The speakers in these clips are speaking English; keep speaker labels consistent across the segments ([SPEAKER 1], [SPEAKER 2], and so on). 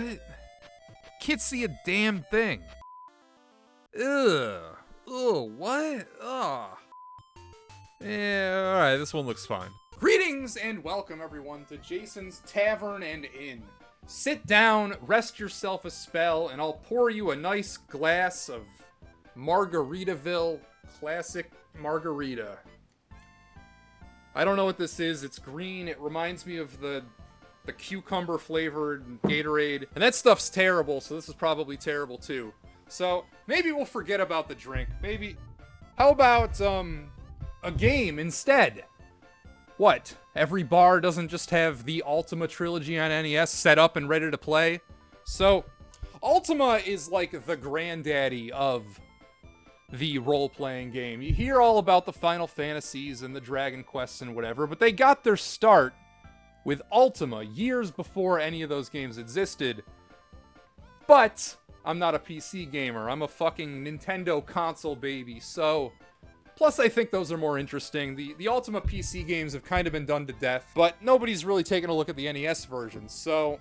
[SPEAKER 1] What? Can't see a damn thing. Ugh. Ugh, what? Ugh. Yeah, alright, this one looks fine. Greetings and welcome everyone to Jason's Tavern and Inn. Sit down, rest yourself a spell, and I'll pour you a nice glass of Margaritaville Classic Margarita. I don't know what this is. It's green. It reminds me of the cucumber flavored Gatorade. And that stuff's terrible, so this is probably terrible too. So maybe we'll forget about the drink. Maybe, how about a game instead? What? Every bar doesn't just have the Ultima trilogy on NES set up and ready to play? So Ultima is like the granddaddy of the role-playing game. You hear all about the Final Fantasies and the Dragon Quests and whatever, but they got their start with Ultima years before any of those games existed. But I'm not a PC gamer. I'm a fucking Nintendo console baby, so... Plus, I think those are more interesting. The Ultima PC games have kind of been done to death, but nobody's really taken a look at the NES versions, so...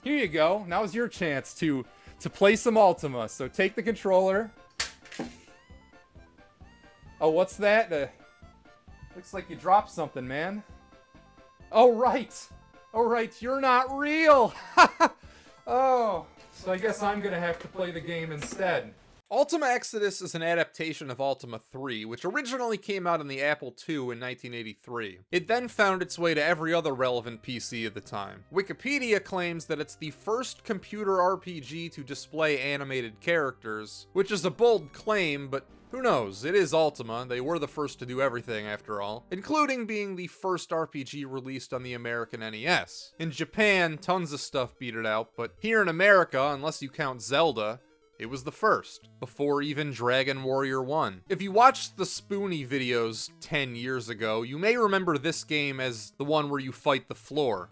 [SPEAKER 1] Here you go. Now's your chance to play some Ultima. So take the controller. Oh, what's that? Looks like you dropped something, man. Oh, right. Oh, right. You're not real. Oh, so I guess I'm going to have to play the game instead. Ultima Exodus is an adaptation of Ultima 3, which originally came out on the Apple II in 1983. It then found its way to every other relevant PC at the time. Wikipedia claims that it's the first computer RPG to display animated characters, which is a bold claim, but who knows? It is Ultima. They were the first to do everything, after all, including being the first RPG released on the American NES. In Japan, tons of stuff beat it out, but here in America, unless you count Zelda, it was the first, before even Dragon Warrior 1. If you watched the Spoonie videos 10 years ago, you may remember this game as the one where you fight the floor.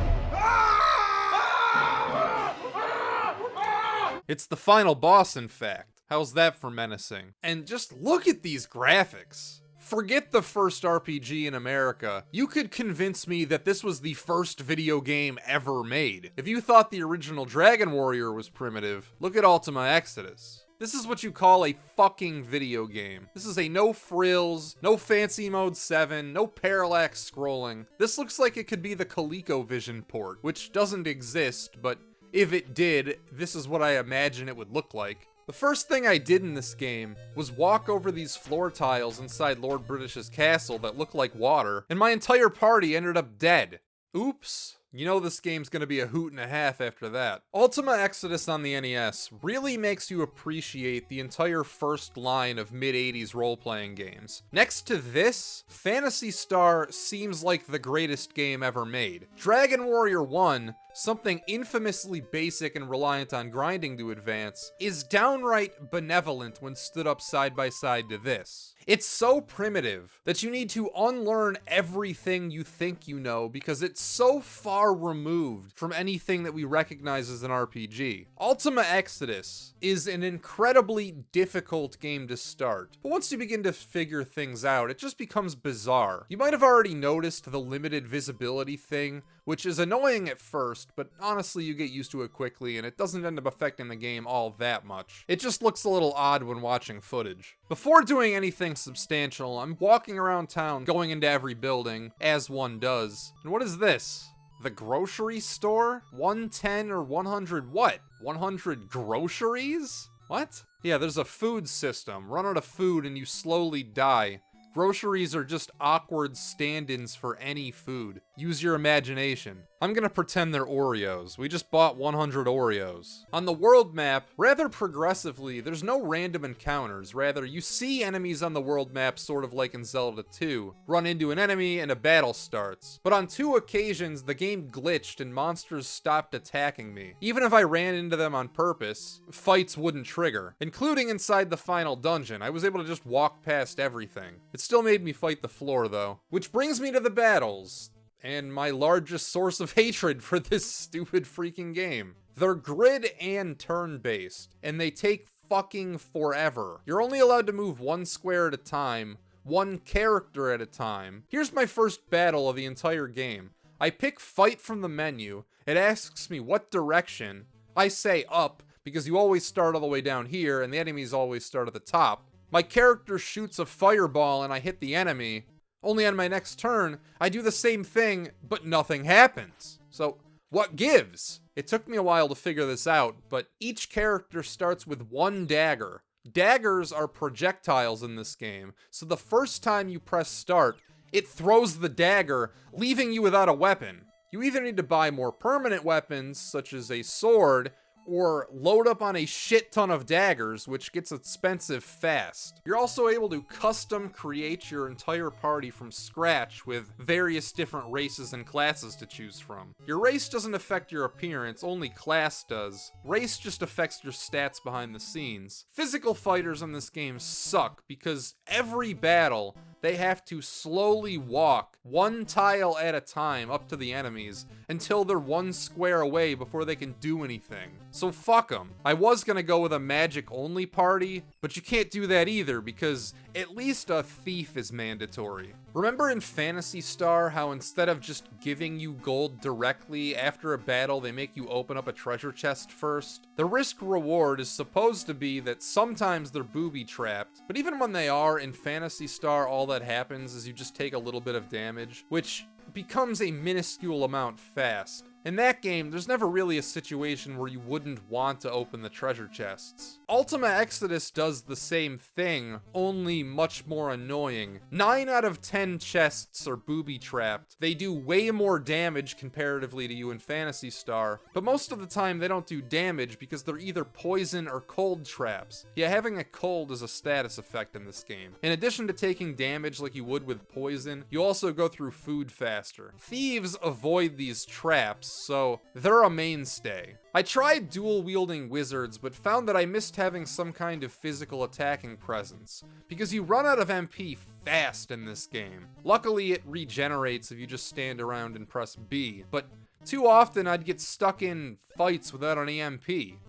[SPEAKER 1] It's the final boss, in fact. How's that for menacing? And just look at these graphics. Forget the first RPG in America. You could convince me that this was the first video game ever made. If you thought the original Dragon Warrior was primitive, look at Ultima Exodus. This is what you call a fucking video game. This is a no frills, no fancy mode 7, no parallax scrolling. This looks like it could be the ColecoVision port, which doesn't exist, but if it did, this is what I imagine it would look like. The first thing I did in this game was walk over these floor tiles inside Lord British's castle that looked like water, and my entire party ended up dead. Oops. You know this game's gonna be a hoot and a half after that. Ultima Exodus on the NES really makes you appreciate the entire first line of mid-80s role-playing games. Next to this, Phantasy Star seems like the greatest game ever made. Dragon Warrior 1, something infamously basic and reliant on grinding to advance, is downright benevolent when stood up side by side to this. It's so primitive that you need to unlearn everything you think you know because it's so far removed from anything that we recognize as an RPG. Ultima Exodus is an incredibly difficult game to start, but once you begin to figure things out, it just becomes bizarre. You might have already noticed the limited visibility thing, which is annoying at first, but honestly you get used to it quickly and it doesn't end up affecting the game all that much. It just looks a little odd when watching footage. Before doing anything substantial, I'm walking around town, going into every building, as one does. And what is this? The grocery store? 110 or 100 what? 100 groceries? What? Yeah, there's a food system. Run out of food and you slowly die. Groceries are just awkward stand-ins for any food. Use your imagination. I'm gonna pretend they're Oreos. We just bought 100 Oreos. On the world map, rather progressively, there's no random encounters. Rather, you see enemies on the world map sort of like in Zelda 2. Run into an enemy and a battle starts. But on 2 occasions, the game glitched and monsters stopped attacking me. Even if I ran into them on purpose, fights wouldn't trigger. Including inside the final dungeon, I was able to just walk past everything. It still made me fight the floor though. Which brings me to the battles. And my largest source of hatred for this stupid freaking game. They're grid and turn-based, and they take fucking forever. You're only allowed to move one square at a time, one character at a time. Here's my first battle of the entire game. I pick fight from the menu, it asks me what direction, I say up because you always start all the way down here and the enemies always start at the top. My character shoots a fireball and I hit the enemy. Only on my next turn, I do the same thing, but nothing happens. So, what gives? It took me a while to figure this out, but each character starts with one dagger. Daggers are projectiles in this game, so the first time you press start, it throws the dagger, leaving you without a weapon. You either need to buy more permanent weapons, such as a sword, or load up on a shit ton of daggers, which gets expensive fast. You're also able to custom create your entire party from scratch with various different races and classes to choose from. Your race doesn't affect your appearance, only class does. Race just affects your stats behind the scenes. Physical fighters in this game suck because every battle, they have to slowly walk one tile at a time up to the enemies until they're one square away before they can do anything. So fuck them. I was gonna go with a magic only party, but you can't do that either because at least a thief is mandatory. Remember in Phantasy Star how instead of just giving you gold directly after a battle, they make you open up a treasure chest first? The risk reward is supposed to be that sometimes they're booby trapped, but even when they are in Phantasy Star, all that happens is you just take a little bit of damage, which becomes a minuscule amount fast. In that game, there's never really a situation where you wouldn't want to open the treasure chests. Ultima Exodus does the same thing, only much more annoying. 9 out of 10 chests are booby-trapped. They do way more damage comparatively to you in Phantasy Star, but most of the time they don't do damage because they're either poison or cold traps. Yeah, having a cold is a status effect in this game. In addition to taking damage like you would with poison, you also go through food faster. Thieves avoid these traps, so they're a mainstay. I tried dual-wielding wizards, but found that I missed having some kind of physical attacking presence, because you run out of MP fast in this game. Luckily, it regenerates if you just stand around and press B, but too often I'd get stuck in fights without an EMP.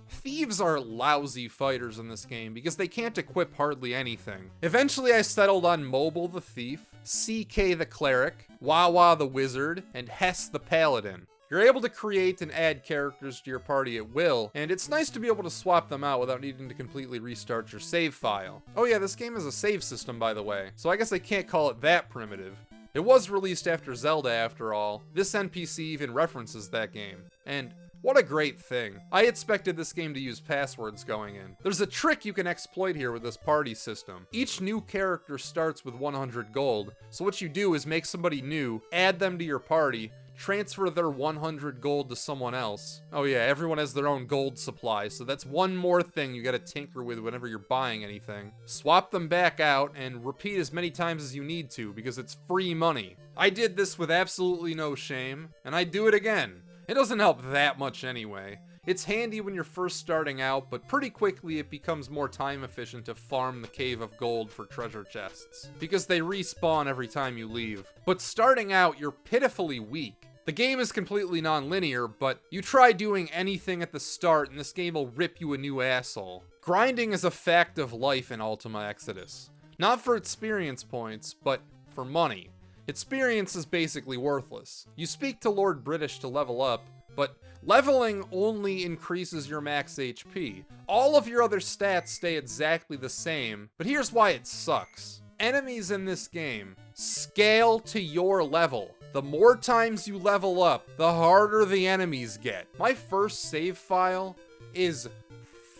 [SPEAKER 1] Thieves are lousy fighters in this game because they can't equip hardly anything. Eventually I settled on Mobile the Thief, CK the Cleric, Wawa the Wizard, and Hess the Paladin. You're able to create and add characters to your party at will, and it's nice to be able to swap them out without needing to completely restart your save file. Oh yeah, this game has a save system, by the way, so I guess I can't call it that primitive. It was released after Zelda, after all. This NPC even references that game. And what a great thing. I expected this game to use passwords going in. There's a trick you can exploit here with this party system. Each new character starts with 100 gold, so what you do is make somebody new, add them to your party, transfer their 100 gold to someone else. Oh yeah, everyone has their own gold supply, so that's one more thing you gotta tinker with whenever you're buying anything. Swap them back out and repeat as many times as you need to because it's free money. I did this with absolutely no shame, and I'd do it again. It doesn't help that much anyway. It's handy when you're first starting out, but pretty quickly it becomes more time efficient to farm the Cave of Gold for treasure chests, because they respawn every time you leave. But starting out, you're pitifully weak. The game is completely non-linear, but you try doing anything at the start and this game will rip you a new asshole. Grinding is a fact of life in Ultima Exodus. Not for experience points, but for money. Experience is basically worthless. You speak to Lord British to level up, but leveling only increases your max HP. All of your other stats stay exactly the same, but here's why it sucks. Enemies in this game scale to your level. The more times you level up, the harder the enemies get. My first save file is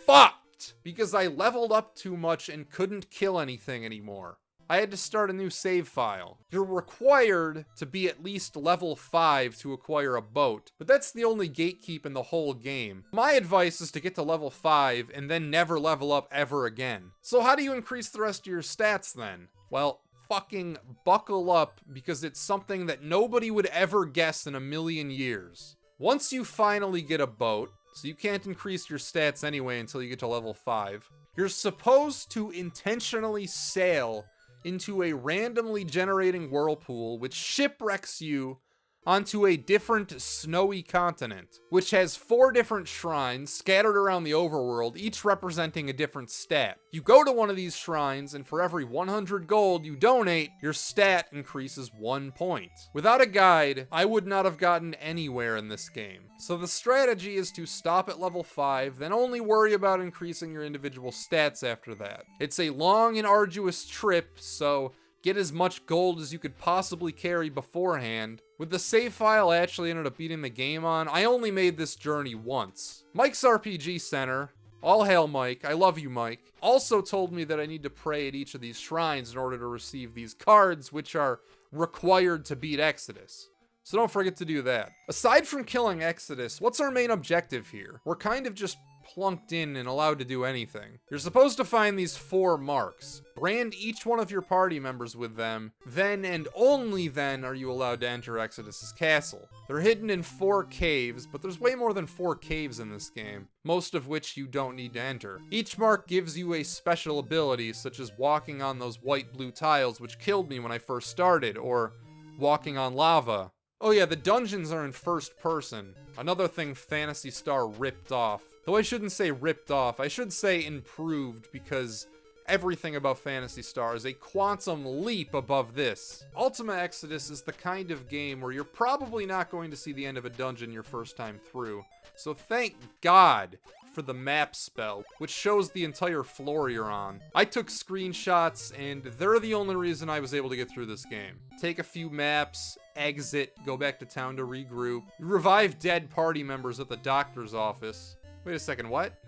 [SPEAKER 1] fucked because I leveled up too much and couldn't kill anything anymore. I had to start a new save file. You're required to be at least level 5 to acquire a boat, but that's the only gatekeep in the whole game. My advice is to get to level 5 and then never level up ever again. So how do you increase the rest of your stats then? Well, fucking buckle up because it's something that nobody would ever guess in a million years. Once you finally get a boat, so you can't increase your stats anyway until you get to level 5, you're supposed to intentionally sail into a randomly generating whirlpool which shipwrecks you onto a different snowy continent, which has 4 different shrines scattered around the overworld, each representing a different stat. You go to one of these shrines, and for every 100 gold you donate, your stat increases 1 point. Without a guide, I would not have gotten anywhere in this game. So the strategy is to stop at level 5, then only worry about increasing your individual stats after that. It's a long and arduous trip, so get as much gold as you could possibly carry beforehand. With the save file I actually ended up beating the game on, I only made this journey once. Mike's RPG Center, all hail Mike, I love you Mike, also told me that I need to pray at each of these shrines in order to receive these cards, which are required to beat Exodus. So don't forget to do that. Aside from killing Exodus, what's our main objective here? We're kind of just plunked in and allowed to do anything. You're supposed to find these 4 marks. Brand each one of your party members with them. Then and only then are you allowed to enter Exodus's castle. They're hidden in 4 caves, but there's way more than 4 caves in this game, most of which you don't need to enter. Each mark gives you a special ability, such as walking on those white-blue tiles, which killed me when I first started, or walking on lava. Oh yeah, the dungeons are in first person. Another thing Phantasy Star ripped off. Though I shouldn't say ripped off, I should say improved, because everything about Phantasy Star is a quantum leap above this. Ultima Exodus is the kind of game where you're probably not going to see the end of a dungeon your first time through. So thank God for the map spell, which shows the entire floor you're on. I took screenshots, and they're the only reason I was able to get through this game. Take a few maps, exit, go back to town to regroup. You revive dead party members at the doctor's office. Wait a second, what?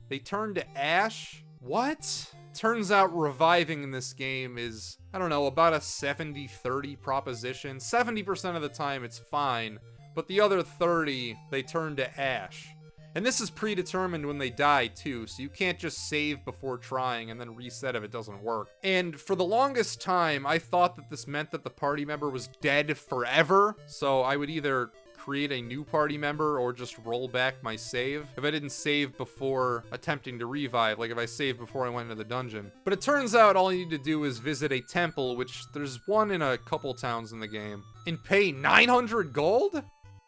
[SPEAKER 1] They turn to ash? What? Turns out reviving in this game is, I don't know, about a 70-30 proposition. 70% of the time it's fine, but the other 30, they turn to ash. And this is predetermined when they die too, so you can't just save before trying and then reset if it doesn't work. And for the longest time, I thought that this meant that the party member was dead forever, so I would either create a new party member or just roll back my save if I didn't save before attempting to revive, like if I saved before I went into the dungeon. But it turns out all you need to do is visit a temple, which there's one in a couple towns in the game, and pay 900 gold?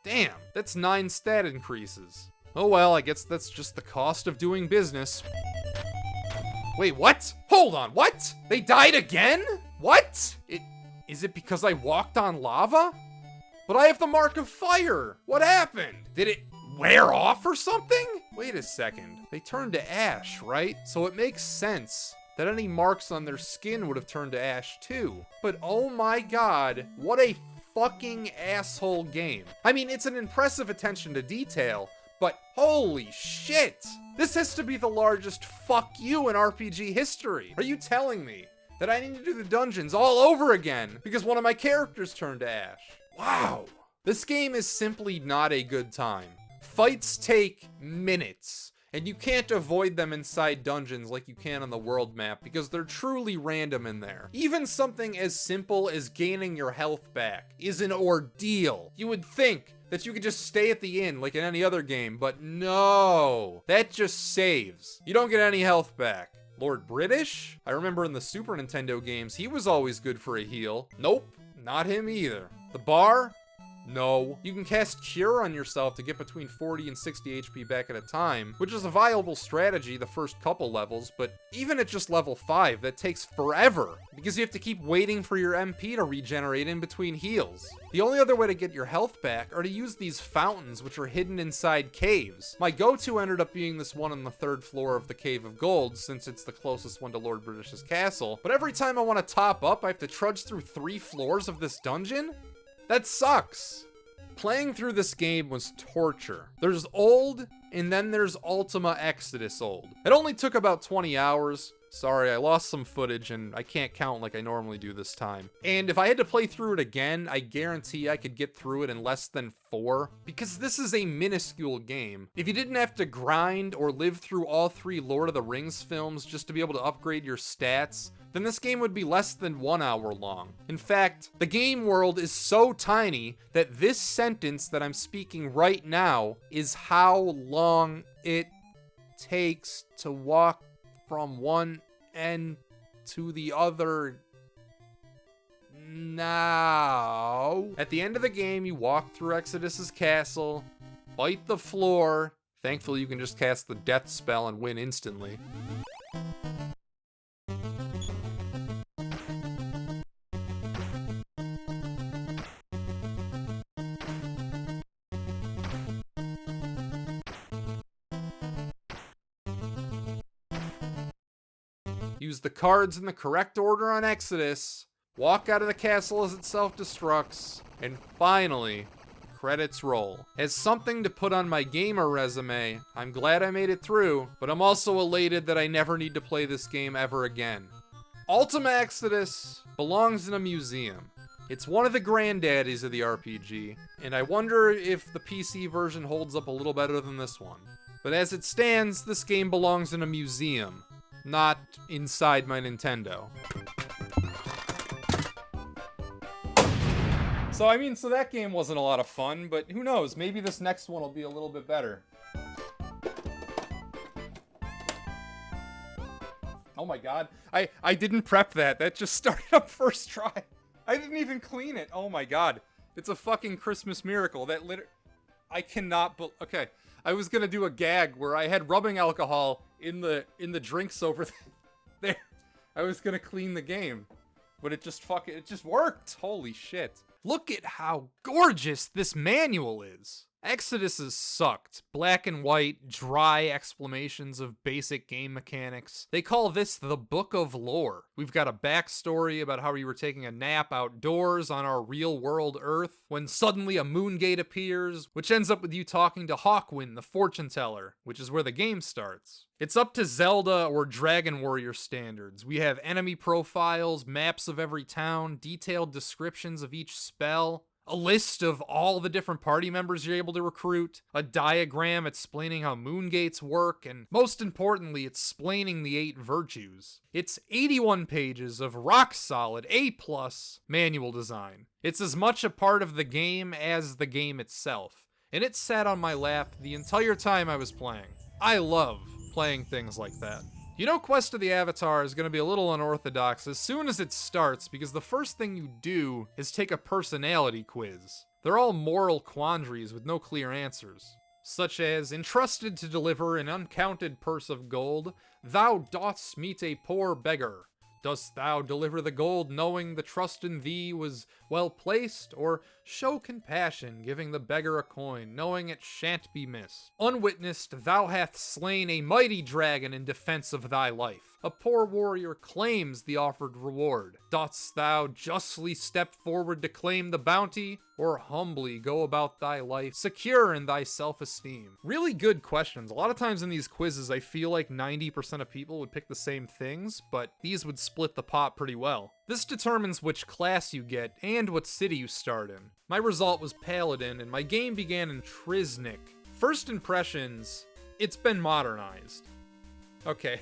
[SPEAKER 1] Damn, that's 9 stat increases. Oh well, I guess that's just the cost of doing business. Wait, what? Hold on, what? They died again? What? Is it because I walked on lava? But I have the mark of fire. What happened? Did it wear off or something? Wait a second. They turned to ash, right? So it makes sense that any marks on their skin would have turned to ash too. But oh my god, what a fucking asshole game. I mean, it's an impressive attention to detail, but holy shit! This has to be the largest fuck you in RPG history. Are you telling me that I need to do the dungeons all over again because one of my characters turned to ash? Wow. This game is simply not a good time. Fights take minutes, and you can't avoid them inside dungeons like you can on the world map because they're truly random in there. Even something as simple as gaining your health back is an ordeal. You would think that you could just stay at the inn like in any other game, but no. That just saves. You don't get any health back. Lord British? I remember in the Super Nintendo games, he was always good for a heal. Nope, not him either. The bar? No. You can cast Cure on yourself to get between 40 and 60 HP back at a time, which is a viable strategy the first couple levels, but even at just level 5, that takes forever, because you have to keep waiting for your MP to regenerate in between heals. The only other way to get your health back are to use these fountains, which are hidden inside caves. My go-to ended up being this one on the 3rd floor of the Cave of Gold, since it's the closest one to Lord British's castle, but every time I want to top up, I have to trudge through 3 floors of this dungeon? That sucks. Playing through this game was torture. There's old, and then there's Ultima Exodus old. It only took about 20 hours. Sorry, I lost some footage, and I can't count like I normally do this time. And if I had to play through it again, I guarantee I could get through it in less than 4, because this is a minuscule game. If you didn't have to grind or live through all 3 Lord of the Rings films just to be able to upgrade your stats, then this game would be less than 1 hour long. In fact, the game world is so tiny that this sentence that I'm speaking right now is how long it takes to walk from one end to the other. now. At the end of the game, you walk through Exodus's castle, bite the floor. Thankfully, you can just cast the death spell and win instantly. Use the cards in the correct order on Exodus, walk out of the castle as it self-destructs, and finally, credits roll. As something to put on my gamer resume, I'm glad I made it through, but I'm also elated that I never need to play this game ever again. Ultima Exodus belongs in a museum. It's one of the granddaddies of the RPG, and I wonder if the PC version holds up a little better than this one. But as it stands, this game belongs in a museum, not inside my Nintendo. So that game wasn't a lot of fun, but who knows, maybe this next one will be a little bit better. Oh my god, I didn't prep that. That just started up first try. I didn't even clean it. Oh my god. It's a fucking Christmas miracle. That I cannot okay. I was gonna do a gag where I had rubbing alcohol in the drinks over there. I was gonna clean the game, but it just worked. Holy shit. Look at how gorgeous this manual is. Exodus sucked. Black and white, dry explanations of basic game mechanics. They call this the Book of Lore. We've got a backstory about how we were taking a nap outdoors on our real-world Earth when suddenly a moon gate appears, which ends up with you talking to Hawkwind, the fortune teller, which is where the game starts. It's up to Zelda or Dragon Warrior standards. We have enemy profiles, maps of every town, detailed descriptions of each spell, a list of all the different party members you're able to recruit, a diagram explaining how moon gates work, and most importantly, explaining the 8 virtues. It's 81 pages of rock-solid, A+ manual design. It's as much a part of the game as the game itself, and it sat on my lap the entire time I was playing. I love playing things like that. You know, Quest of the Avatar is going to be a little unorthodox as soon as it starts, because the first thing you do is take a personality quiz. They're all moral quandaries with no clear answers, such as, entrusted to deliver an uncounted purse of gold, thou dost meet a poor beggar. Dost thou deliver the gold knowing the trust in thee was well placed, or show compassion, giving the beggar a coin, knowing it shan't be missed? Unwitnessed, thou hast slain a mighty dragon in defense of thy life. A poor warrior claims the offered reward. Dost thou justly step forward to claim the bounty, or humbly go about thy life, secure in thy self-esteem? Really good questions. A lot of times in these quizzes, I feel like 90% of people would pick the same things, but these would split the pot pretty well. This determines which class you get and what city you start in. My result was Paladin, and my game began in Triznik. First impressions, it's been modernized. Okay.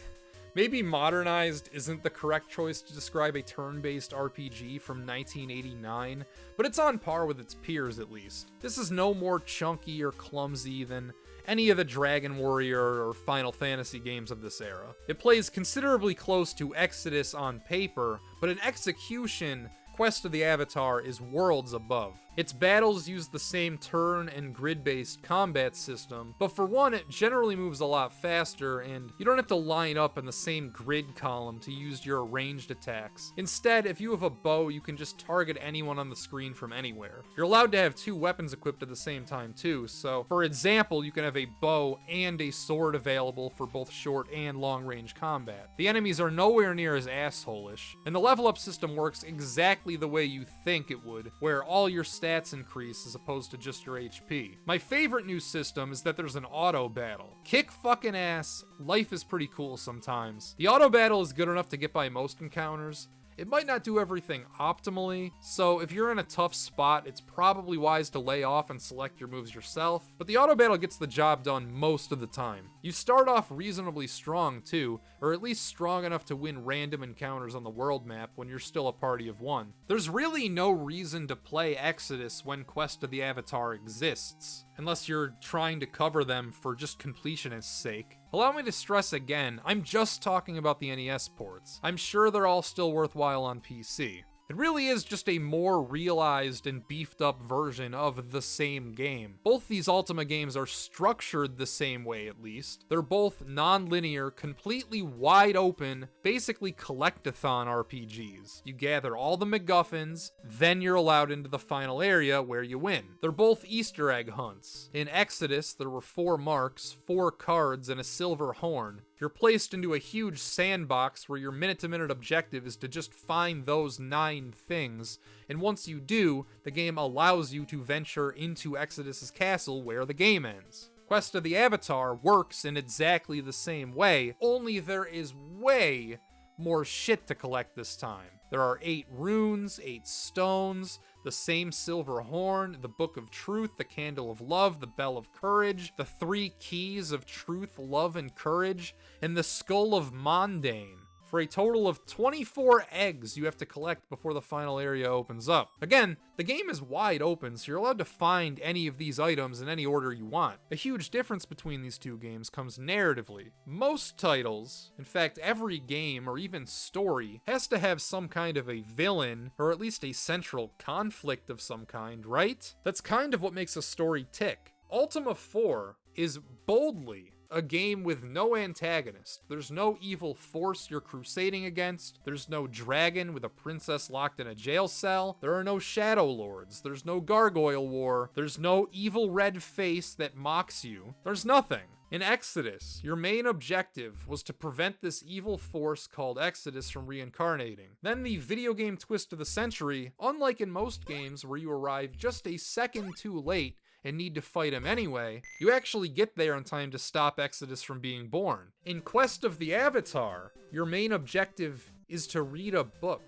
[SPEAKER 1] Maybe modernized isn't the correct choice to describe a turn-based RPG from 1989, but it's on par with its peers at least. This is no more chunky or clumsy than any of the Dragon Warrior or Final Fantasy games of this era. It plays considerably close to Exodus on paper, but in execution, Quest of the Avatar is worlds above. Its battles use the same turn and grid-based combat system, but for one, it generally moves a lot faster, and you don't have to line up in the same grid column to use your ranged attacks. Instead, if you have a bow, you can just target anyone on the screen from anywhere. You're allowed to have 2 weapons equipped at the same time too, so for example, you can have a bow and a sword available for both short and long-range combat. The enemies are nowhere near as asshole-ish, and the level-up system works exactly the way you think it would, where all your stats increase as opposed to just your HP. My favorite new system is that there's an auto battle. Kick fucking ass, life is pretty cool sometimes. The auto battle is good enough to get by most encounters. It might not do everything optimally, so if you're in a tough spot, it's probably wise to lay off and select your moves yourself, but the auto battle gets the job done most of the time. You start off reasonably strong too, or at least strong enough to win random encounters on the world map when you're still a party of 1. There's really no reason to play Exodus when Quest of the Avatar exists, unless you're trying to cover them for just completionist's sake. Allow me to stress again, I'm just talking about the NES ports. I'm sure they're all still worthwhile on PC. It really is just a more realized and beefed up version of the same game. Both these Ultima games are structured the same way, at least. They're both non-linear, completely wide open, basically collectathon RPGs. You gather all the MacGuffins, then you're allowed into the final area where you win. They're both Easter egg hunts. In Exodus, there were 4 marks, 4 cards, and a silver horn. You're placed into a huge sandbox where your minute-to-minute objective is to just find those 9 things, and once you do, the game allows you to venture into Exodus's castle where the game ends. Quest of the Avatar works in exactly the same way, only there is way more shit to collect this time. There are 8 runes, 8 stones, the same silver horn, the Book of Truth, the Candle of Love, the Bell of Courage, the 3 keys of Truth, Love, and Courage, and the Skull of Mondane. For a total of 24 eggs you have to collect before the final area opens up. Again, the game is wide open, so you're allowed to find any of these items in any order you want. A huge difference between these two games comes narratively. Most titles, in fact every game or even story, has to have some kind of a villain, or at least a central conflict of some kind, right? That's kind of what makes a story tick. Ultima 4 is boldly a game with no antagonist. There's no evil force you're crusading against. There's no dragon with a princess locked in a jail cell. There are no shadow lords. There's no gargoyle war. There's no evil red face that mocks you. There's nothing. In Exodus, your main objective was to prevent this evil force called Exodus from reincarnating. Then the video game twist of the century, unlike in most games where you arrive just a second too late and need to fight him anyway, you actually get there in time to stop Exodus from being born. In Quest of the Avatar, your main objective is to read a book.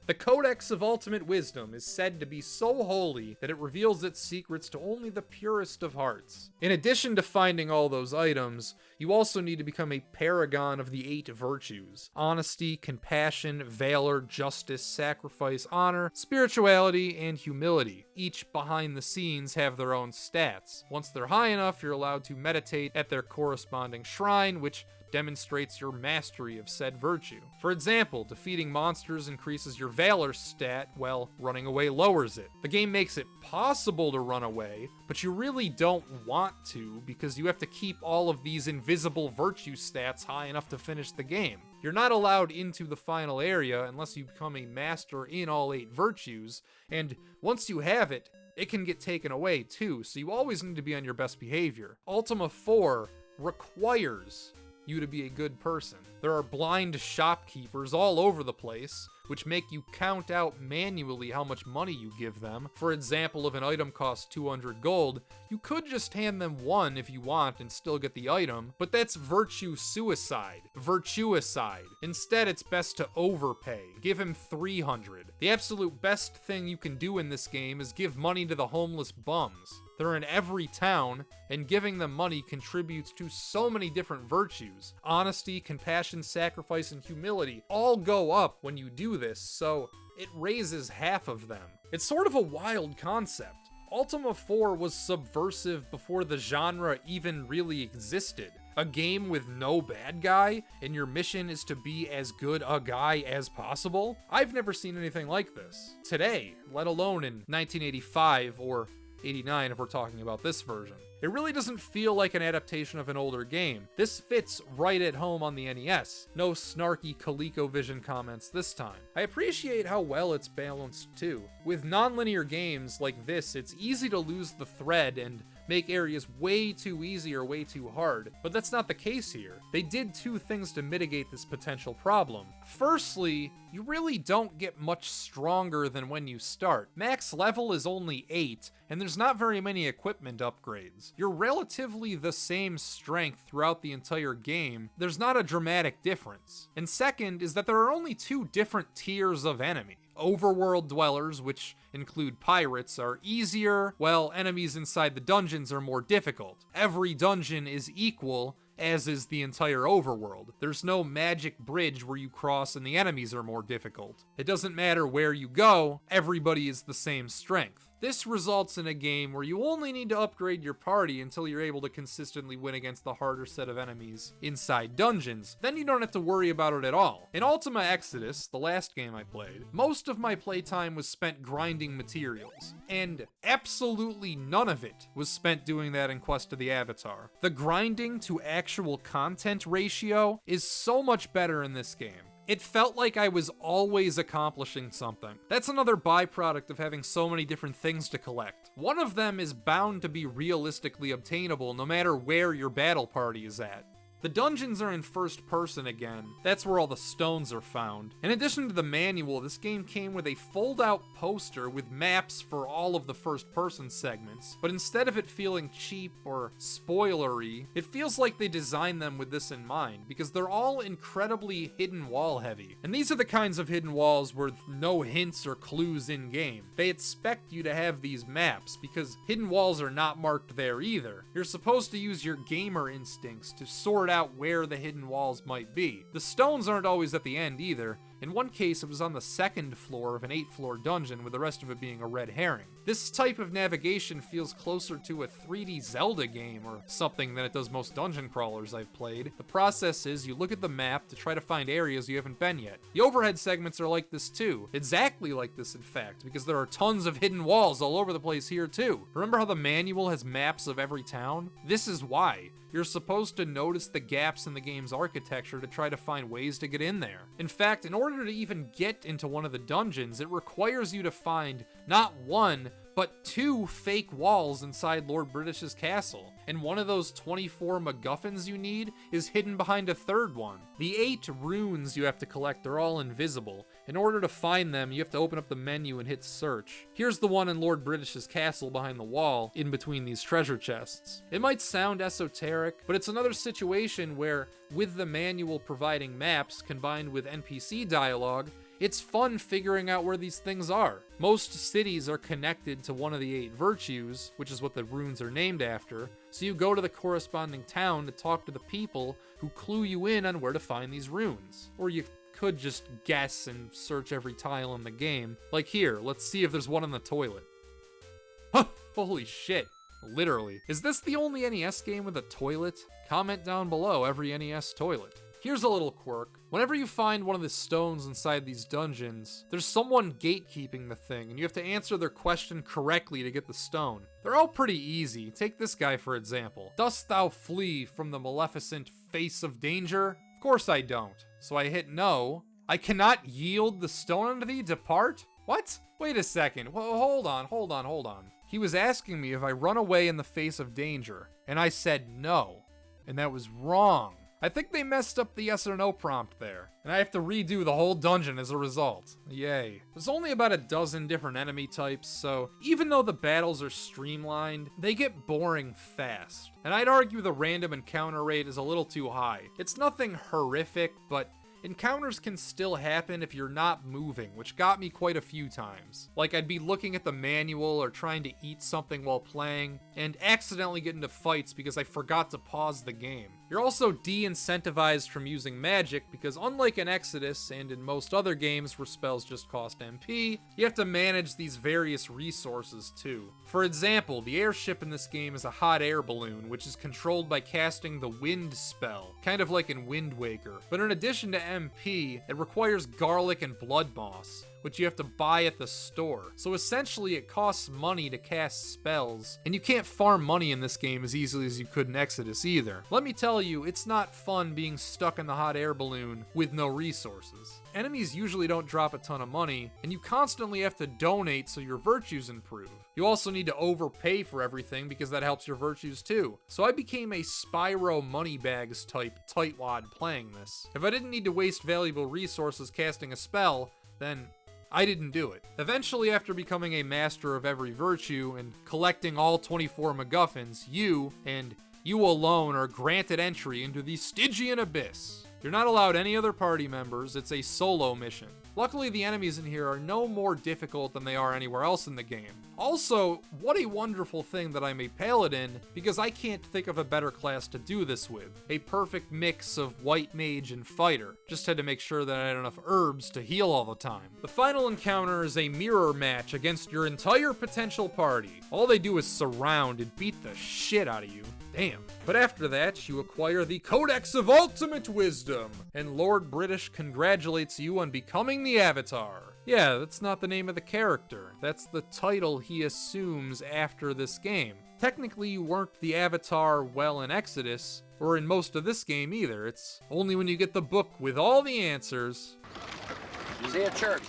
[SPEAKER 1] The Codex of Ultimate Wisdom is said to be so holy that it reveals its secrets to only the purest of hearts. In addition to finding all those items, you also need to become a paragon of the 8 virtues: honesty, compassion, valor, justice, sacrifice, honor, spirituality, and humility. Each behind the scenes have their own stats. Once they're high enough, you're allowed to meditate at their corresponding shrine, which demonstrates your mastery of said virtue. For example, defeating monsters increases your valor stat, while running away lowers it. The game makes it possible to run away, but you really don't want to because you have to keep all of these invisible virtue stats high enough to finish the game. You're not allowed into the final area unless you become a master in all 8 virtues, and once you have it, it can get taken away too, so you always need to be on your best behavior. Ultima 4 requires you to be a good person. There are blind shopkeepers all over the place, which make you count out manually how much money you give them. For example, if an item costs 200 gold, you could just hand them 1 if you want and still get the item, but that's virtue suicide. Virtuicide. Instead, it's best to overpay. Give him 300. The absolute best thing you can do in this game is give money to the homeless bums. They're in every town, and giving them money contributes to so many different virtues. Honesty, compassion, sacrifice, and humility all go up when you do this, so it raises half of them. It's sort of a wild concept. Ultima 4 was subversive before the genre even really existed. A game with no bad guy, and your mission is to be as good a guy as possible? I've never seen anything like this. Today, let alone in 1985 or 89 if we're talking about this version. It really doesn't feel like an adaptation of an older game. This fits right at home on the NES. No snarky ColecoVision comments this time. I appreciate how well it's balanced too. With non-linear games like this, it's easy to lose the thread and make areas way too easy or way too hard, but that's not the case here. They did 2 things to mitigate this potential problem. Firstly, you really don't get much stronger than when you start. Max level is only 8, and there's not very many equipment upgrades. You're relatively the same strength throughout the entire game. There's not a dramatic difference. And second is that there are only 2 different tiers of enemy. Overworld dwellers, which include pirates, are easier, while enemies inside the dungeons are more difficult. Every dungeon is equal, as is the entire overworld. There's no magic bridge where you cross and the enemies are more difficult. It doesn't matter where you go, everybody is the same strength. This results in a game where you only need to upgrade your party until you're able to consistently win against the harder set of enemies inside dungeons. Then you don't have to worry about it at all. In Ultima Exodus, the last game I played, most of my playtime was spent grinding materials, and absolutely none of it was spent doing that in Quest of the Avatar. The grinding to actual content ratio is so much better in this game. It felt like I was always accomplishing something. That's another byproduct of having so many different things to collect. One of them is bound to be realistically obtainable no matter where your battle party is at. The dungeons are in first person again. That's where all the stones are found. In addition to the manual, this game came with a fold-out poster with maps for all of the first person segments, but instead of it feeling cheap or spoilery, it feels like they designed them with this in mind, because they're all incredibly hidden wall heavy. And these are the kinds of hidden walls with no hints or clues in-game. They expect you to have these maps, because hidden walls are not marked there either. You're supposed to use your gamer instincts to sort out where the hidden walls might be. The stones aren't always at the end either. In one case, it was on the second floor of an 8th-floor dungeon, with the rest of it being a red herring. This type of navigation feels closer to a 3D Zelda game or something than it does most dungeon crawlers I've played. The process is you look at the map to try to find areas you haven't been yet. The overhead segments are like this too. Exactly like this, in fact, because there are tons of hidden walls all over the place here too. Remember how the manual has maps of every town? This is why. You're supposed to notice the gaps in the game's architecture to try to find ways to get in there. In fact, in order to even get into one of the dungeons, it requires you to find not one, but 2 fake walls inside Lord British's castle. And one of those 24 MacGuffins you need is hidden behind a 3rd one. The 8 runes you have to collect are all invisible. In order to find them, you have to open up the menu and hit search. Here's the one in Lord British's castle behind the wall, in between these treasure chests. It might sound esoteric, but it's another situation where, with the manual providing maps combined with NPC dialogue, it's fun figuring out where these things are. Most cities are connected to one of the 8 virtues, which is what the runes are named after, so you go to the corresponding town to talk to the people who clue you in on where to find these runes. Or you could just guess and search every tile in the game. Like here, let's see if there's one in the toilet. Huh, holy shit. Literally. Is this the only NES game with a toilet? Comment down below every NES toilet. Here's a little quirk. Whenever you find one of the stones inside these dungeons, there's someone gatekeeping the thing, and you have to answer their question correctly to get the stone. They're all pretty easy. Take this guy for example. Dost thou flee from the maleficent face of danger? Of course I don't. So I hit no. I cannot yield the stone unto thee, depart? What? Wait a second. Well, hold on. He was asking me if I run away in the face of danger, and I said no. And that was wrong. I think they messed up the yes or no prompt there, and I have to redo the whole dungeon as a result. Yay. There's only about a dozen different enemy types, so even though the battles are streamlined, they get boring fast. And I'd argue the random encounter rate is a little too high. It's nothing horrific, but encounters can still happen if you're not moving, which got me quite a few times. Like I'd be looking at the manual or trying to eat something while playing, and accidentally get into fights because I forgot to pause the game. You're also de-incentivized from using magic because unlike in Exodus and in most other games where spells just cost MP, you have to manage these various resources too. For example, the airship in this game is a hot air balloon, which is controlled by casting the wind spell, kind of like in Wind Waker. But in addition to MP, it requires garlic and blood moss, which you have to buy at the store. So essentially it costs money to cast spells, and you can't farm money in this game as easily as you could in Exodus either. Let me tell you, it's not fun being stuck in the hot air balloon with no resources. Enemies usually don't drop a ton of money, and you constantly have to donate so your virtues improve. You also need to overpay for everything because that helps your virtues too. So I became a Spyro Moneybags type tightwad playing this. If I didn't need to waste valuable resources casting a spell, then I didn't do it. Eventually, after becoming a master of every virtue and collecting all 24 MacGuffins, you, and you alone, are granted entry into the Stygian Abyss. You're not allowed any other party members, it's a solo mission. Luckily, the enemies in here are no more difficult than they are anywhere else in the game. Also, what a wonderful thing that I'm a paladin, because I can't think of a better class to do this with. A perfect mix of white mage and fighter. Just had to make sure that I had enough herbs to heal all the time. The final encounter is a mirror match against your entire potential party. All they do is surround and beat the shit out of you. Damn. But after that, you acquire the Codex of Ultimate Wisdom, and Lord British congratulates you on becoming the Avatar. Yeah, that's not the name of the character. That's the title he assumes after this game. Technically, you weren't the Avatar well in Exodus, or in most of this game either. It's only when you get the book with all the answers.
[SPEAKER 2] See you at church.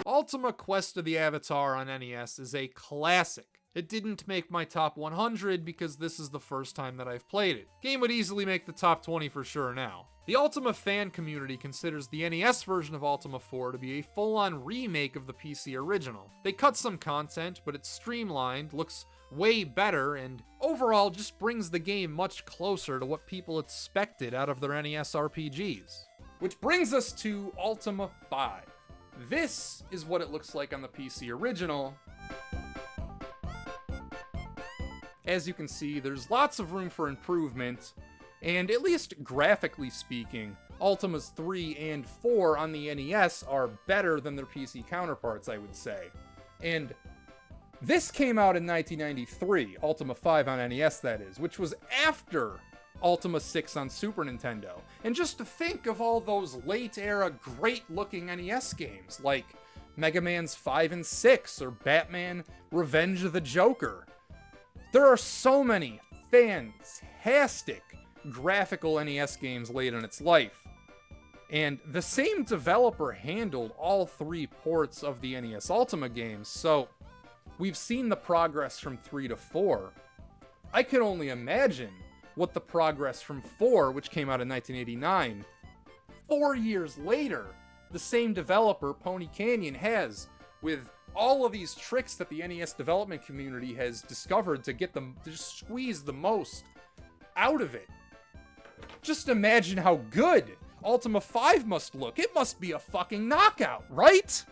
[SPEAKER 1] Ultima Quest of the Avatar on NES is a classic. It didn't make my top 100 because this is the first time that I've played it. Game would easily make the top 20 for sure now. The Ultima fan community considers the NES version of Ultima 4 to be a full-on remake of the PC original. They cut some content, but it's streamlined, looks way better, and overall just brings the game much closer to what people expected out of their NES RPGs. Which brings us to Ultima 5. This is what it looks like on the PC original. As you can see, there's lots of room for improvement, and at least graphically speaking, Ultimas 3 and 4 on the NES are better than their PC counterparts, I would say. And this came out in 1993, Ultima 5 on NES that is, which was after Ultima 6 on Super Nintendo. And just to think of all those late-era, great-looking NES games, like Mega Man's 5 and 6, or Batman Revenge of the Joker. There are so many fantastic graphical NES games late in its life. And the same developer handled all 3 ports of the NES Ultima games, so we've seen the progress from 3 to 4. I can only imagine what the progress from 4, which came out in 1989, 4 years later, the same developer, Pony Canyon, has with all of these tricks that the NES development community has discovered to get them to just squeeze the most out of it. Just imagine how good Ultima 5 must look. It must be a fucking knockout, right?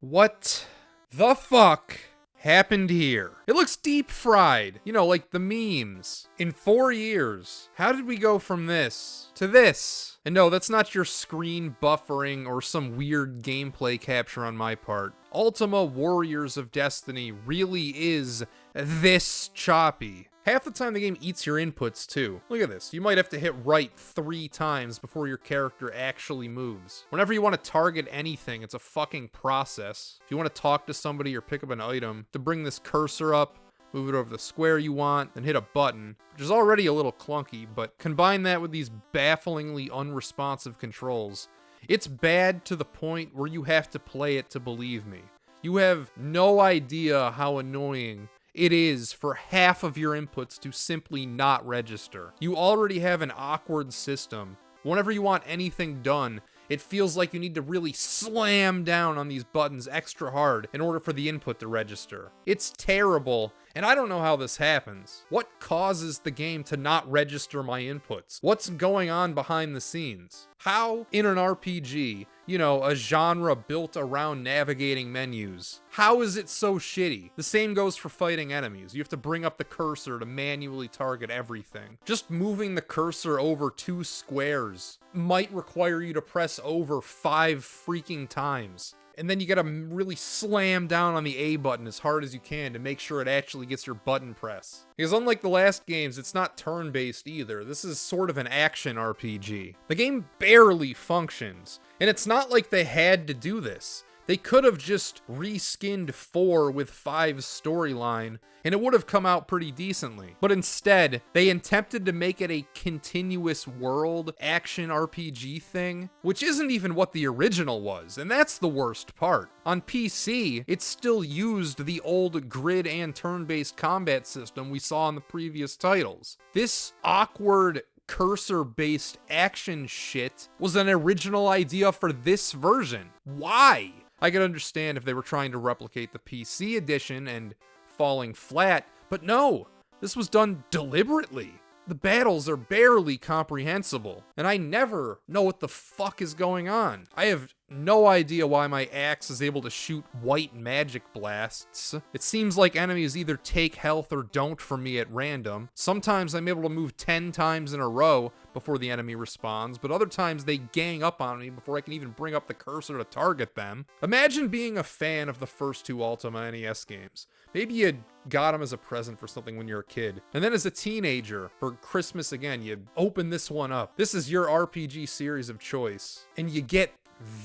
[SPEAKER 1] What the fuck happened here? It looks deep fried, you know, like the memes. In 4 years, how did we go from this to this? And no, that's not your screen buffering or some weird gameplay capture on my part. Ultima Warriors of Destiny really is this choppy. Half the time the game eats your inputs too. Look at this. You might have to hit right 3 times before your character actually moves. Whenever you want to target anything, it's a fucking process. If you want to talk to somebody or pick up an item, to bring this cursor up, move it over the square you want, then hit a button, which is already a little clunky, but combine that with these bafflingly unresponsive controls. It's bad to the point where you have to play it to believe me. You have no idea how annoying it is for half of your inputs to simply not register. You already have an awkward system. Whenever you want anything done, it feels like you need to really slam down on these buttons extra hard in order for the input to register. It's terrible, and I don't know how this happens. What causes the game to not register my inputs? What's going on behind the scenes? How, in an RPG, you know, a genre built around navigating menus, how is it so shitty? The same goes for fighting enemies. You have to bring up the cursor to manually target everything. Just moving the cursor over 2 squares might require you to press over 5 freaking times. And then you gotta really slam down on the A button as hard as you can to make sure it actually gets your button press. Because unlike the last games, it's not turn-based either. This is sort of an action RPG. The game barely functions, and it's not like they had to do this. They could have just reskinned 4 with 5's storyline, and it would have come out pretty decently. But instead, they attempted to make it a continuous world action RPG thing, which isn't even what the original was, and that's the worst part. On PC, it still used the old grid and turn-based combat system we saw in the previous titles. This awkward cursor-based action shit was an original idea for this version. Why? I could understand if they were trying to replicate the PC edition and falling flat, but no, this was done deliberately. The battles are barely comprehensible, and I never know what the fuck is going on. I have no idea why my axe is able to shoot white magic blasts. It seems like enemies either take health or don't from me at random. Sometimes I'm able to move 10 times in a row before the enemy responds, but other times they gang up on me before I can even bring up the cursor to target them. Imagine being a fan of the first two Ultima NES games. Maybe you got them as a present for something when you're a kid. And then as a teenager, for Christmas again, you open this one up. This is your RPG series of choice. And you get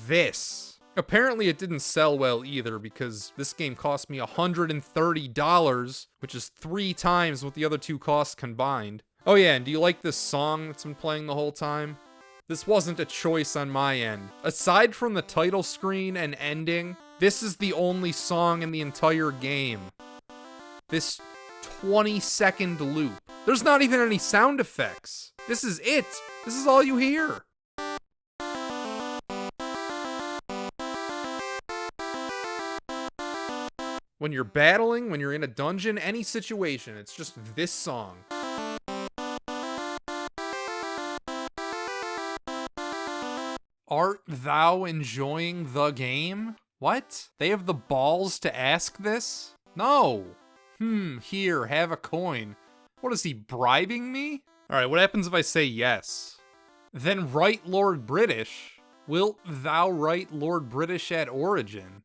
[SPEAKER 1] this. Apparently it didn't sell well either, because this game cost me $130, which is 3 times what the other two costs combined. Oh yeah, and do you like this song that's been playing the whole time? This wasn't a choice on my end. Aside from the title screen and ending, this is the only song in the entire game. This 20-second loop. There's not even any sound effects. This is it. This is all you hear. When you're battling, when you're in a dungeon, any situation, it's just this song. Art thou enjoying the game? What? They have the balls to ask this? No. Here, have a coin. What is he, bribing me? Alright, what happens if I say yes? Then write Lord British. Wilt thou write Lord British at origin?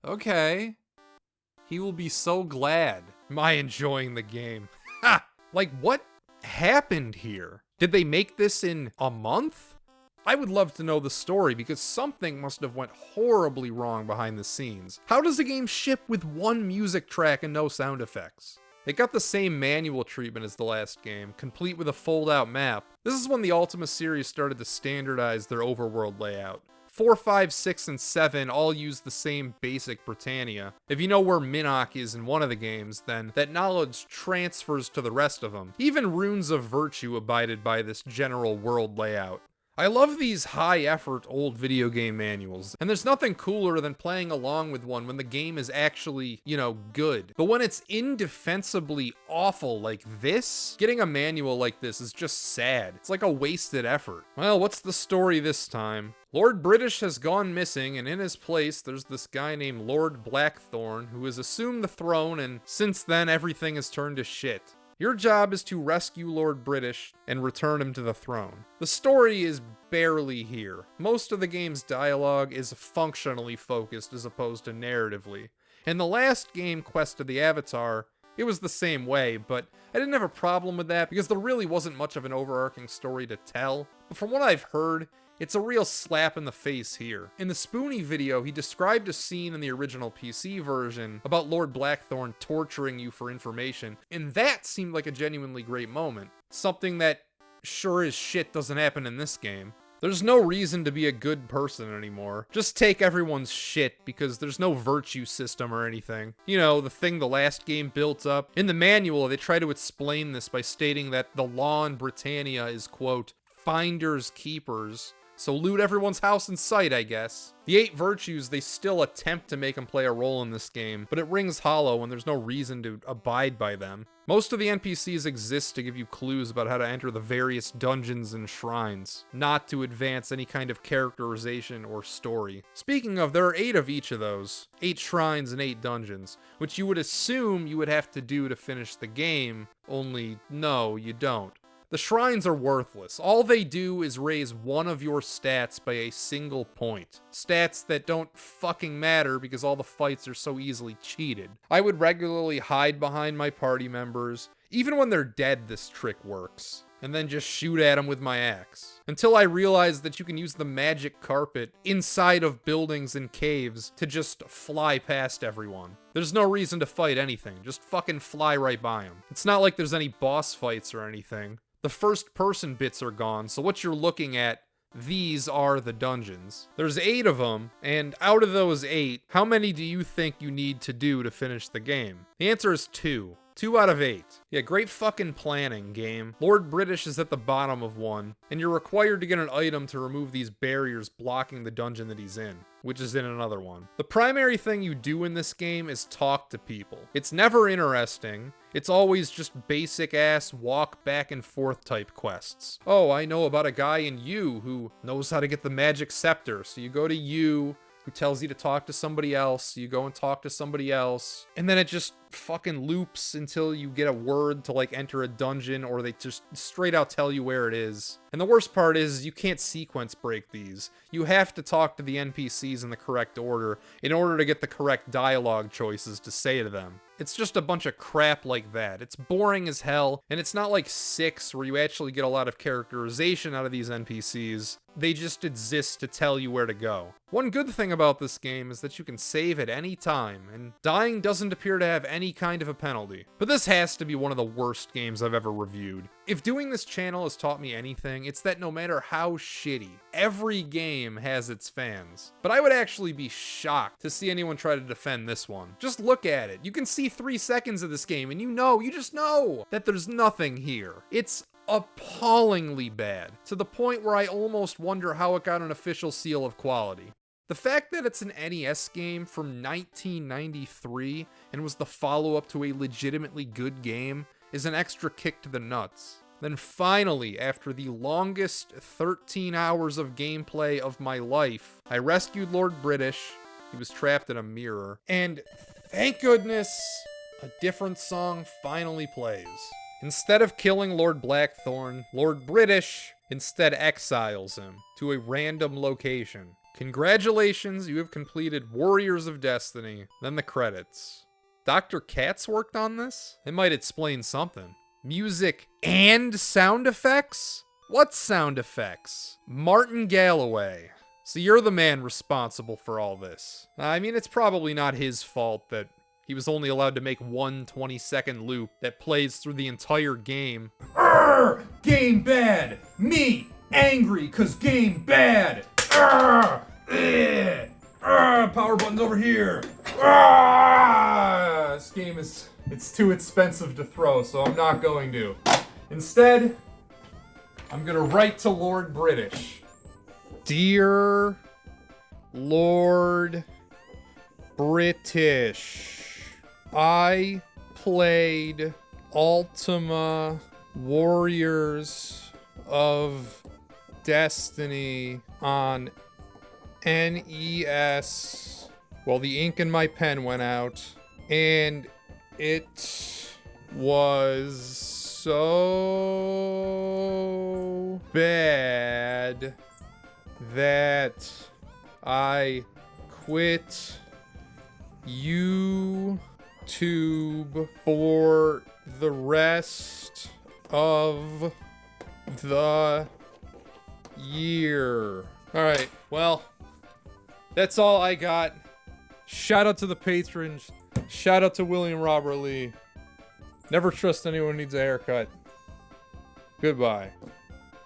[SPEAKER 1] Okay. He will be so glad. Am I enjoying the game? Ha! Like, what happened here? Did they make this in a month? I would love to know the story, because something must have went horribly wrong behind the scenes. How does a game ship with one music track and no sound effects? It got the same manual treatment as the last game, complete with a fold-out map. This is when the Ultima series started to standardize their overworld layout. 4, 5, 6, and 7 all use the same basic Britannia. If you know where Minnock is in one of the games, then that knowledge transfers to the rest of them. Even Runes of Virtue abided by this general world layout. I love these high-effort old video game manuals, and there's nothing cooler than playing along with one when the game is actually, good. But when it's indefensibly awful like this, getting a manual like this is just sad. It's like a wasted effort. Well, what's the story this time? Lord British has gone missing, and in his place, there's this guy named Lord Blackthorn, who has assumed the throne, and since then, everything has turned to shit. Your job is to rescue Lord British and return him to the throne. The story is barely here. Most of the game's dialogue is functionally focused as opposed to narratively. In the last game, Quest of the Avatar, it was the same way, but I didn't have a problem with that because there really wasn't much of an overarching story to tell. But from what I've heard, it's a real slap in the face here. In the Spoonie video, he described a scene in the original PC version about Lord Blackthorn torturing you for information, and that seemed like a genuinely great moment. Something that sure as shit doesn't happen in this game. There's no reason to be a good person anymore. Just take everyone's shit because there's no virtue system or anything. You know, the thing the last game built up. In the manual, they try to explain this by stating that the law in Britannia is, quote, finders keepers. So loot everyone's house in sight, I guess. The 8 virtues, they still attempt to make them play a role in this game, but it rings hollow and there's no reason to abide by them. Most of the NPCs exist to give you clues about how to enter the various dungeons and shrines, not to advance any kind of characterization or story. Speaking of, there are 8 of each of those. 8 shrines and 8 dungeons, which you would assume you would have to do to finish the game, only no, you don't. The shrines are worthless. All they do is raise one of your stats by a single point. Stats that don't fucking matter because all the fights are so easily cheated. I would regularly hide behind my party members. Even when they're dead, this trick works. And then just shoot at them with my axe. Until I realized that you can use the magic carpet inside of buildings and caves to just fly past everyone. There's no reason to fight anything. Just fucking fly right by them. It's not like there's any boss fights or anything. The first person bits are gone, so what you're looking at, these are the dungeons. There's 8 of them, and out of those 8, how many do you think you need to do to finish the game? The answer is 2. 2 out of 8. Yeah, great fucking planning, game. Lord British is at the bottom of one, and you're required to get an item to remove these barriers blocking the dungeon that he's in, which is in another one. The primary thing you do in this game is talk to people. It's never interesting. It's always just basic ass walk back and forth type quests. Oh, I know about a guy in U who knows how to get the magic scepter, so you go to U, who tells you to talk to somebody else. You go and talk to somebody else. And then it just fucking loops until you get a word to like enter a dungeon, or they just straight out tell you where it is. And the worst part is you can't sequence break these. You have to talk to the NPCs in the correct order in order to get the correct dialogue choices to say to them. It's just a bunch of crap like that. It's boring as hell, and it's not like 6 where you actually get a lot of characterization out of these NPCs. They just exist to tell you where to go. One good thing about this game is that you can save at any time, and dying doesn't appear to have any kind of a penalty. But this has to be one of the worst games I've ever reviewed. If doing this channel has taught me anything, it's that no matter how shitty, every game has its fans. But I would actually be shocked to see anyone try to defend this one. Just look at it. You can see 3 seconds of this game and you just know that there's nothing here. It's appallingly bad, to the point where I almost wonder how it got an official seal of quality. The fact that it's an NES game from 1993 and was the follow-up to a legitimately good game is an extra kick to the nuts. Then finally, after the longest 13 hours of gameplay of my life, I rescued Lord British. He was trapped in a mirror. And thank goodness, a different song finally plays. Instead of killing Lord Blackthorn, Lord British instead exiles him to a random location. Congratulations, you have completed Warriors of Destiny. Then the credits. Dr. Katz worked on this? It might explain something. Music and sound effects? What sound effects? Martin Galloway. So you're the man responsible for all this. I mean, it's probably not his fault that he was only allowed to make one 20-second loop that plays through the entire game. Game bad! Me angry 'cause game bad! Power button's over here! This game it's too expensive to throw, so I'm not going to. Instead, I'm gonna write to Lord British. Dear Lord British, I played Ultima Warriors of Destiny on NES while the ink in my pen went out, and it was so bad that I quit YouTube for the rest of the year. Alright, well, that's all I got. Shout out to the patrons. Shout out to William Robert Lee. Never trust anyone who needs a haircut. Goodbye.